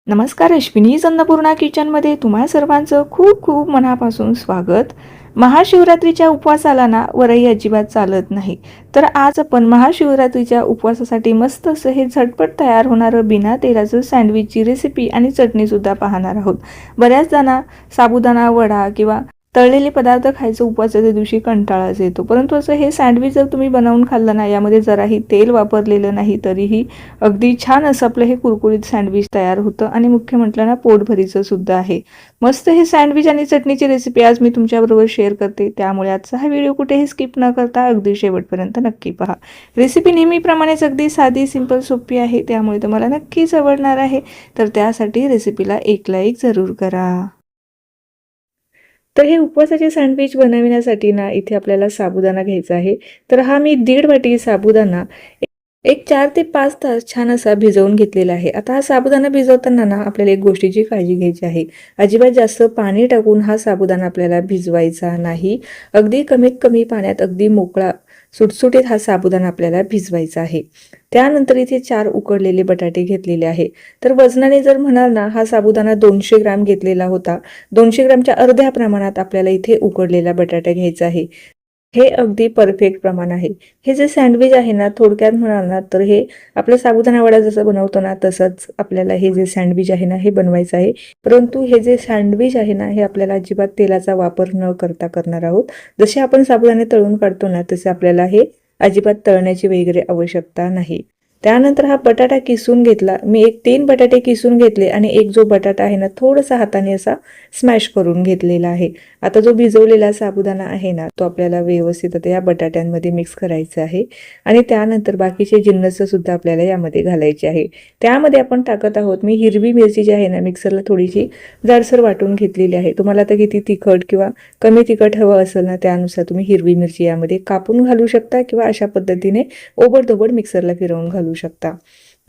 नमस्कार, अश्विनी अन्नपूर्णा किचनमध्ये तुम्हा सर्वांचं खूप खूप मनापासून स्वागत. महाशिवरात्रीच्या उपवासाला ना वरई अजिबात चालत नाही. तर आज आपण महाशिवरात्रीच्या उपवासासाठी मस्त असं हे झटपट तयार होणारं बिना तेलाचं सँडविचची रेसिपी आणि चटणीसुद्धा पाहणार आहोत. बऱ्याच जणांना साबुदाणा वडा किंवा तळलेले पदार्थ खायचं उपवासाच्या दिवशी कंटाळाच येतो, परंतु असं हे सँडविच जर तुम्ही बनवून खाल्लं ना, यामध्ये जराही तेल वापरलेलं नाही तरीही अगदी छान असं आपलं हे कुरकुरीत सँडविच तयार होतं आणि मुख्य म्हटलं ना पोटभरीचं सुद्धा आहे. मस्त हे सँडविच आणि चटणीची रेसिपी आज मी तुमच्याबरोबर शेअर करते, त्यामुळे आजचा हा व्हिडिओ कुठेही स्किप न करता अगदी शेवटपर्यंत नक्की पहा. रेसिपी नेहमीप्रमाणेच अगदी साधी, सिंपल, सोपी आहे, त्यामुळे तुम्हाला नक्कीच आवडणार आहे. तर त्यासाठी रेसिपीला एक लाईक जरूर करा. तर हे उपवासाचे सँडविच बनविण्यासाठी ना इथे आपल्याला साबुदाणा घ्यायचा आहे. तर हा मी 1.5 वाटी साबुदाणा एक 4 ते 5 तास छान असा भिजवून घेतलेला आहे. आता हा साबुदाणा भिजवताना ना आपल्याला एक गोष्टीची काळजी घ्यायची आहे. अजिबात जास्त पाणी टाकून हा साबुदाणा आपल्याला भिजवायचा नाही. अगदी कमीत कमी पाण्यात अगदी मोकळा सुटसुटीत हा साबुदाणा आपल्याला भिजवायचा आहे. त्यानंतर इथे 4 उकडलेले बटाटे घेतलेले आहे. तर वजनाने जर म्हणाल ना, हा साबुदाणा 200 ग्राम घेतलेला होता. 200 ग्रामच्या अर्ध्या प्रमाणात आपल्याला इथे उकडलेला बटाटा घ्यायचा आहे. हे अगदी परफेक्ट प्रमाण आहे. हे जे सँडविच आहे ना, थोडक्यात म्हणाल ना तर हे आपलं साबुदाणा वडा जसं बनवतो ना तसंच आपल्याला हे जे सँडविच आहे ना हे बनवायचं आहे. परंतु हे जे सँडविच आहे ना हे आपल्याला अजिबात तेलाचा वापर न करता करणार आहोत. जसे आपण साबुदाणे तळून काढतो ना तसे आपल्याला हे अजिबात तळण्याची वगैरे आवश्यकता नाही. त्यानंतर हा बटाटा किसून घेतला. मी 3 बटाटे किसून घेतले आणि एक जो बटाटा आहे ना थोडासा हाताने असा स्मॅश करून घेतलेला आहे. आता जो भिजवलेला साबुदाणा आहे ना तो आपल्याला व्यवस्थित आता या बटाट्यांमध्ये मिक्स करायचा आहे आणि त्यानंतर बाकीचे जिन्नस सुद्धा आपल्याला यामध्ये घालायचे आहे. त्यामध्ये आपण टाकत आहोत मी हिरवी मिरची जी आहे ना मिक्सरला थोडीशी जाडसर वाटून घेतलेली आहे. तुम्हाला आता किती तिखट किंवा कमी तिखट हवं असेल ना त्यानुसार तुम्ही हिरवी मिरची यामध्ये कापून घालू शकता किंवा अशा पद्धतीने ओबडधोबड मिक्सरला फिरवून घालू शकता.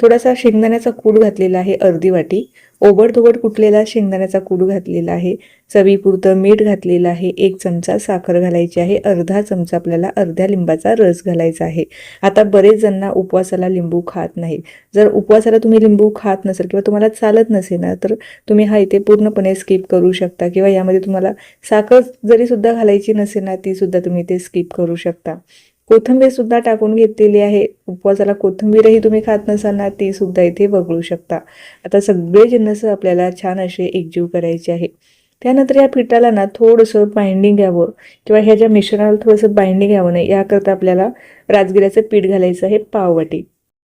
थोडासा शेंगदाण्याचा कूट घातलेला आहे अर्धी वाटी. ओबडधोबड कुटलेला शेंगदाण्याचा कूट घातलेला आहे. चवीपुरतं मीठ घातलेलं आहे. 1 चमचा साखर घालायची आहे. अर्धा चमचा आपल्याला अर्ध्या लिंबाचा रस घालायचा आहे. आता बरेच जणांना उपवासाला लिंबू खात नाही. जर उपवासाला तुम्ही लिंबू खात नसेल किंवा तुम्हाला चालत नसेल ना तर तुम्ही हा इथे पूर्णपणे स्किप करू शकता किंवा यामध्ये तुम्हाला साखर जरी सुद्धा घालायची नसेल ना ती सुद्धा तुम्ही ते स्किप करू शकता. कोथिंबीर सुद्धा टाकून घेतलेली आहे. उपवासाला कोथिंबीरही तुम्ही खात नसाल ना ती सुद्धा इथे वगळू शकता. आता सगळे जिन्नस आपल्याला छान असे एकजीव करायचे आहे. त्यानंतर या पिठाला ना थोडंसं बाइंडिंग यावं किंवा ह्या ज्या मिश्रणाला थोडंसं बाइंडिंग यावं नाही याकरता आपल्याला राजगिऱ्याचं पीठ घालायचं आहे पाववाटी.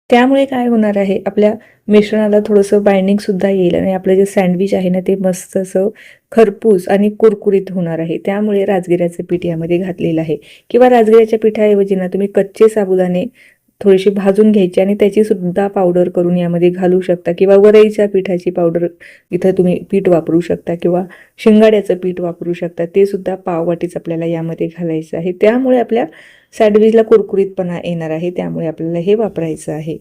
त्यामुळे काय होणार आहे आपल्या मिश्रणाला थोडंसं बाइंडिंग सुद्धा येईल आणि आपलं जे सँडविच आहे ना ते मस्त असं खरपूस आणि कुरकुरीत होणार आहे. त्यामुळे राजगिऱ्याचं पीठ यामध्ये घातलेलं आहे किंवा राजगिऱ्याच्या पिठाऐवजी ना तुम्ही कच्चे साबुदाणे थोडीशी भाजून घ्यायची आणि त्याची सुद्धा पावडर करून यामध्ये घालू शकता किंवा वरईच्या पिठाची पावडर इथं तुम्ही पीठ वापरू शकता किंवा शिंगाड्याचं पीठ वापरू शकता. ते सुद्धा पाववाटीच आपल्याला यामध्ये घालायचं आहे. त्यामुळे आपल्या सँडविचला कुरकुरीतपणा येणार आहे. त्यामुळे आपल्याला हे वापरायचं आहे.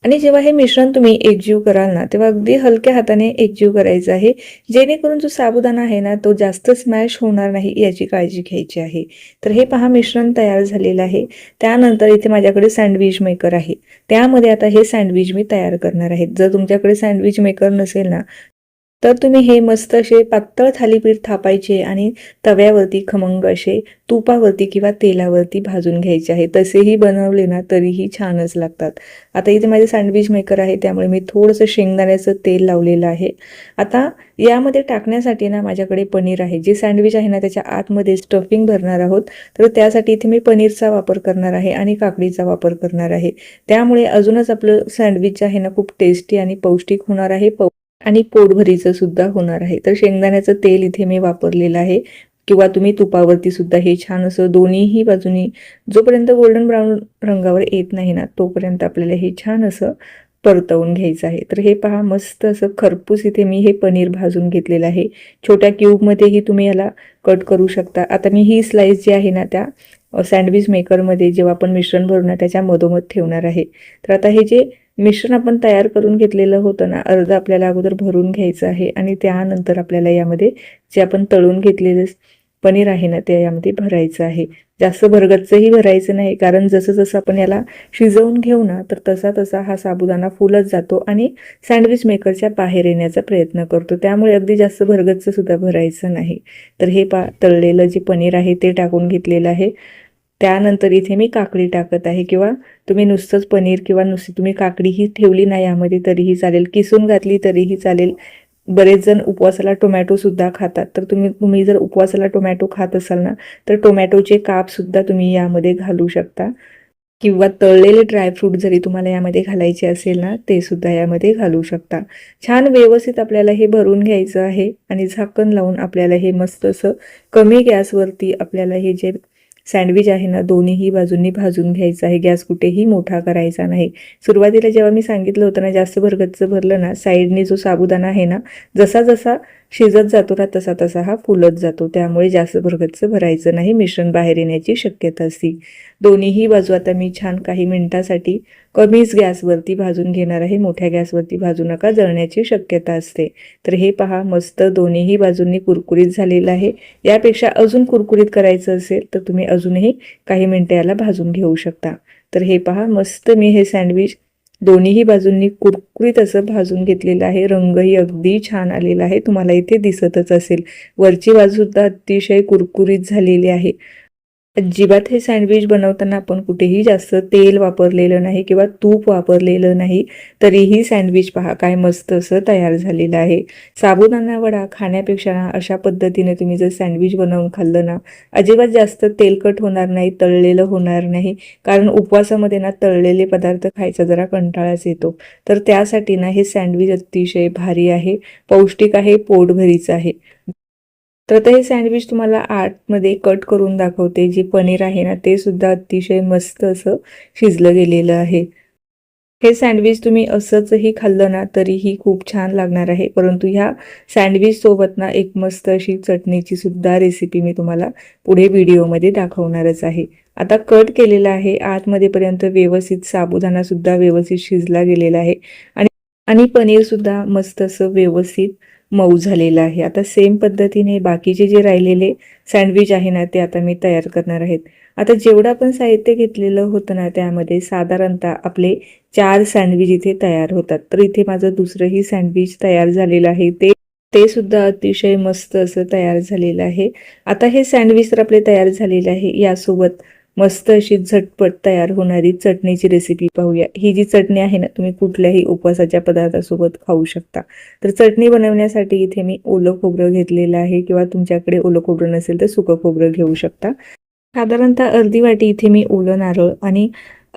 आणि जेव्हा हे मिश्रण तुम्ही एकजीव कराल ना तेव्हा अगदी हलक्या हाताने एकजीव करायचं आहे, जेणेकरून जो साबुदाणा आहे ना तो जास्त स्मॅश होणार नाही याची काळजी घ्यायची आहे. तर हे पहा मिश्रण तयार झालेलं आहे. त्यानंतर इथे माझ्याकडे सँडविच मेकर आहे. त्यामध्ये आता हे सँडविच मी तयार करणार आहे. जर तुमच्याकडे सँडविच मेकर नसेल ना तर तुम्ही हे मस्त असे पातळ थालीपीठ थापायचे आणि तव्यावरती खमंग असे तुपावरती किंवा तेलावरती भाजून घ्यायचे आहे. तसेही बनवले ना तरीही छानच लागतात. आता इथे माझे सँडविच मेकर आहे त्यामुळे मी थोडंसं शेंगदाण्याचं तेल लावलेलं आहे. आता यामध्ये टाकण्यासाठी ना माझ्याकडे पनीर आहे. जे सँडविच आहे ना त्याच्या आतमध्ये स्टफिंग भरणार आहोत तर त्यासाठी इथे मी पनीरचा वापर करणार आहे आणि काकडीचा वापर करणार आहे. त्यामुळे अजूनच आपलं सँडविच आहे ना खूप टेस्टी आणि पौष्टिक होणार आहे आणि पोटभरीचं सुद्धा होणार आहे. तर शेंगदाण्याचं तेल इथे मी वापरलेलं आहे किंवा तुम्ही तुपावरती सुद्धा हे छान असं दोन्हीही बाजूनी जोपर्यंत गोल्डन ब्राऊन रंगावर येत नाही ना तोपर्यंत आपल्याला हे छान असं परतवून घ्यायचं आहे. तर हे पहा मस्त असं खरपूस इथे मी हे पनीर भाजून घेतलेलं आहे. छोट्या क्यूबमध्येही तुम्ही याला कट करू शकता. आता मी ही स्लाइस जी आहे ना त्या सँडविच मेकरमध्ये जेव्हा आपण मिश्रण भरू ना त्याच्या मधोमध ठेवणार आहे. तर आता हे जे मिश्रण आपण तयार करून घेतलेलं होतं ना अर्ध आपल्याला अगोदर भरून घ्यायचं आहे आणि त्यानंतर आपल्याला यामध्ये जे आपण तळून घेतलेलं पनीर आहे ना ते यामध्ये भरायचं आहे. जास्त भरगच्चही भरायचं नाही, कारण जसं जसं आपण याला शिजवून घेऊ ना तर तसा तसा हा साबुदाणा फुलत जातो आणि सँडविच मेकरच्या बाहेर येण्याचा प्रयत्न करतो. त्यामुळे अगदी जास्त भरगच्च सुद्धा भरायचं नाही. तर हे तळलेलं जे पनीर आहे ते टाकून घेतलेलं आहे. त्यानंतर इथे मी काकडी टाकत आहे, किंवा तुम्ही नुसतंच पनीर किंवा नुसती तुम्ही काकडीही ठेवली नाही यामध्ये तरीही चालेल, किसून घातली तरीही चालेल. बरेच जण उपवासाला टोमॅटो सुद्धा खातात, तर तुम्ही जर उपवासाला टोमॅटो खात असाल ना तर टोमॅटोचे काप सुद्धा तुम्ही यामध्ये घालू शकता, किंवा तळलेले ड्रायफ्रूट जरी तुम्हाला यामध्ये घालायचे असेल ना ते सुद्धा यामध्ये घालू शकता. छान व्यवस्थित आपल्याला हे भरून घ्यायचं आहे आणि झाकण लावून आपल्याला हे मस्त असं कमी गॅसवरती आपल्याला हे जे सँडविच आहे ना दोन्हीही बाजूंनी भाजून घ्यायचं आहे. गॅस कुठेही मोठा करायचा नाही. सुरुवातीला जेव्हा मी सांगितलं होतं ना जास्त भरगच्च भरलं ना साईडने जो साबुदाणा आहे ना जसा जसा शिजत जातो ना तसा तसा हा फुलत जातो. त्यामुळे जास्त भरगच्च भरायचं नाही, मिश्रण बाहेर येण्याची शक्यता असते. दोन्हीही बाजू आता मी छान काही मिनिटासाठी कमीच गॅसवरती भाजून घेणार आहे. मोठ्या गॅसवरती भाजू नका, जळण्याची शक्यता असते. तर हे पहा मस्त दोन्हीही बाजूंनी कुरकुरीत झालेलं आहे. यापेक्षा अजून कुरकुरीत करायचं असेल तर तुम्ही अजूनही काही मिनिटं याला भाजून घेऊ शकता. तर हे पहा मस्त मी हे सँडविच दोन्हीही बाजूंनी कुरकुरीत असं भाजून घेतलेलं आहे. रंगही अगदी छान आलेला आहे, तुम्हाला इथे दिसतच असेल. वरची बाजू सुद्धा अतिशय कुरकुरीत झालेली आहे. अजिबात हे सँडविच बनवताना आपण कुठेही जास्त तेल वापरलेलं नाही किंवा तूप वापरलेलं नाही, तरीही सँडविच पहा काय मस्त असं तयार झालेलं आहे. साबुदाणा वडा खाण्यापेक्षा ना अशा पद्धतीने तुम्ही जर सँडविच बनवून खाल्लं ना अजिबात जास्त तेलकट होणार नाही, तळलेलं होणार नाही. कारण उपवासामध्ये ना तळलेले पदार्थ खायचा जरा कंटाळाच येतो. तर त्यासाठी ना हे सँडविच अतिशय भारी आहे, पौष्टिक आहे, पोटभरीचं आहे. तर आता हे सँडविच तुम्हाला आतमध्ये कट करून दाखवते. जे पनीर आहे ना ते सुद्धा अतिशय मस्त असं शिजलं गेलेलं आहे. हे सँडविच तुम्ही असंचही खाल्लं ना तरीही खूप छान लागणार आहे. परंतु ह्या सँडविच सोबत ना एक मस्त अशी चटणीची सुद्धा रेसिपी मी तुम्हाला पुढे व्हिडिओमध्ये दाखवणारच आहे. आता कट केलेला आहे आतमध्ये पर्यंत व्यवस्थित, साबुदाणा सुद्धा व्यवस्थित शिजला गेलेला आहे आणि पनीर सुद्धा मस्त असं व्यवस्थित मऊ झालेलं आहे. आता सेम पद्धतीने बाकीचे जे राहिलेले सँडविच आहे ना ते आता मी तयार करणार आहेत. आता जेवढं आपण साहित्य घेतलेलं होतं ना त्यामध्ये साधारणतः आपले 4 सँडविच इथे तयार होतात. तर इथे माझं दुसरंही सँडविच तयार झालेलं आहे, ते सुद्धा अतिशय मस्त असं तयार झालेलं आहे. आता हे सँडविच तर आपले तयार झालेले आहे. यासोबत मस्त अशी झटपट तयार होणारी चटणीची रेसिपी पाहूया. ही जी चटणी आहे ना तुम्ही कुठल्याही उपवासाच्या पदार्थासोबत खाऊ शकता. तर चटणी बनवण्यासाठी इथे मी ओलं खोबरं घेतलेलं आहे, किंवा तुमच्याकडे ओलं खोबरं नसेल तर सुकं खोबरं घेऊ शकता. साधारणतः अर्धी वाटी इथे मी ओलं नारळ आणि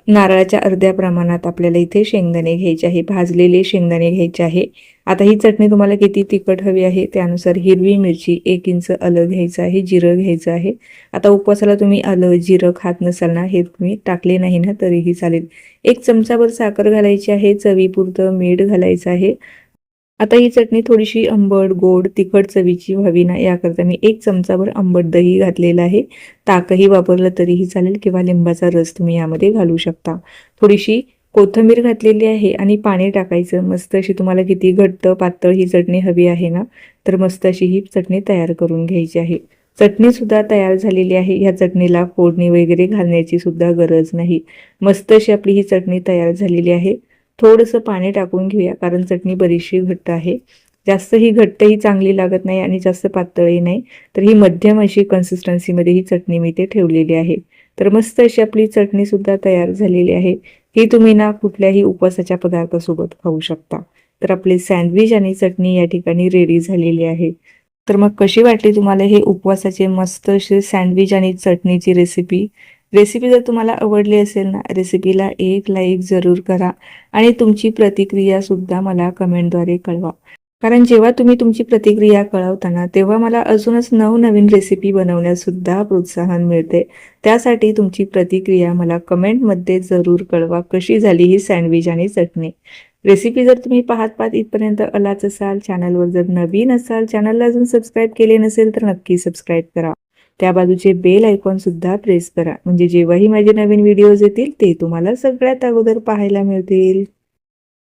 नारळाच्या अर्ध्या प्रमाणात आपल्याला इथे शेंगदाणे घ्यायचे आहे, भाजलेले शेंगदाणे घ्यायचे आहे. आता ही चटणी तुम्हाला किती तिखट हवी आहे त्यानुसार हिरवी मिरची, 1 इंच आलं घ्यायचं आहे, जिरं घ्यायचं आहे. आता उपवासाला तुम्ही आलं जिरं खात नसाल ना, हे तुम्ही टाकले नाही ना तरीही चालेल. 1 चमचाभर साखर घालायची आहे, चवीपुरतं मीठ घालायचं आहे. आता ही चटणी थोडीशी आंबट, गोड, तिखट चवीची व्हावी ना याकरता मी 1 चमचाभर आंबट दही घातलेलं आहे. ताकही वापरलं तरीही चालेल, किंवा लिंबाचा रस तुम्ही यामध्ये घालू शकता. थोडीशी कोथिंबीर घातलेली आहे आणि पाणी टाकायचं. मस्त अशी तुम्हाला किती घट्ट पातळ ही चटणी हवी आहे ना, तर मस्त अशी ही चटणी तयार करून घ्यायची आहे. चटणी सुद्धा तयार झालेली आहे. ह्या चटणीला फोडणी वगैरे घालण्याची सुद्धा गरज नाही. मस्त अशी आपली ही चटणी तयार झालेली आहे. थोडंसं पाणी टाकून घेऊया, कारण चटणी बरीचशी घट्ट आहे. जास्त ही घट्टही चांगली लागत नाही आणि जास्त पातळही नाही. तर ही मध्यम अशी कन्सिस्टन्सीमध्ये ही चटणी मी ते ठेवलेली आहे. तर मस्त अशी आपली चटणी सुद्धा तयार झालेली आहे. ही तुम्ही ना कुठल्याही उपवासाच्या पदार्थासोबत खाऊ शकता. तर आपले सँडविच आणि चटणी या ठिकाणी रेडी झालेली आहे. तर मग कशी वाटली तुम्हाला हे उपवासाचे मस्त असे सँडविच आणि चटणीची रेसिपी जर तुम्हाला आवडली असेल ना, रेसिपीला एक लाईक जरूर करा आणि तुमची प्रतिक्रिया सुद्धा मला कमेंटद्वारे कळवा. कारण जेव्हा तुम्ही तुमची प्रतिक्रिया कळवताना तेव्हा मला अजूनच नवनवीन रेसिपी बनवण्यास सुद्धा प्रोत्साहन मिळते. त्यासाठी तुमची प्रतिक्रिया मला कमेंटमध्ये जरूर कळवा. कशी झाली ही सँडविच आणि चटणी रेसिपी. जर तुम्ही पाहत इथपर्यंत आलाच असाल, चॅनलवर जर नवीन असाल, चॅनलला अजून सबस्क्राईब केले नसेल तर नक्की सबस्क्राईब करा. त्या बाजूचे बेल आयकॉन सुद्धा प्रेस करा, म्हणजे जेव्हाही माझे नवीन व्हिडिओज येतील ते तुम्हाला सगळ्यात अगोदर पाहायला मिळतील.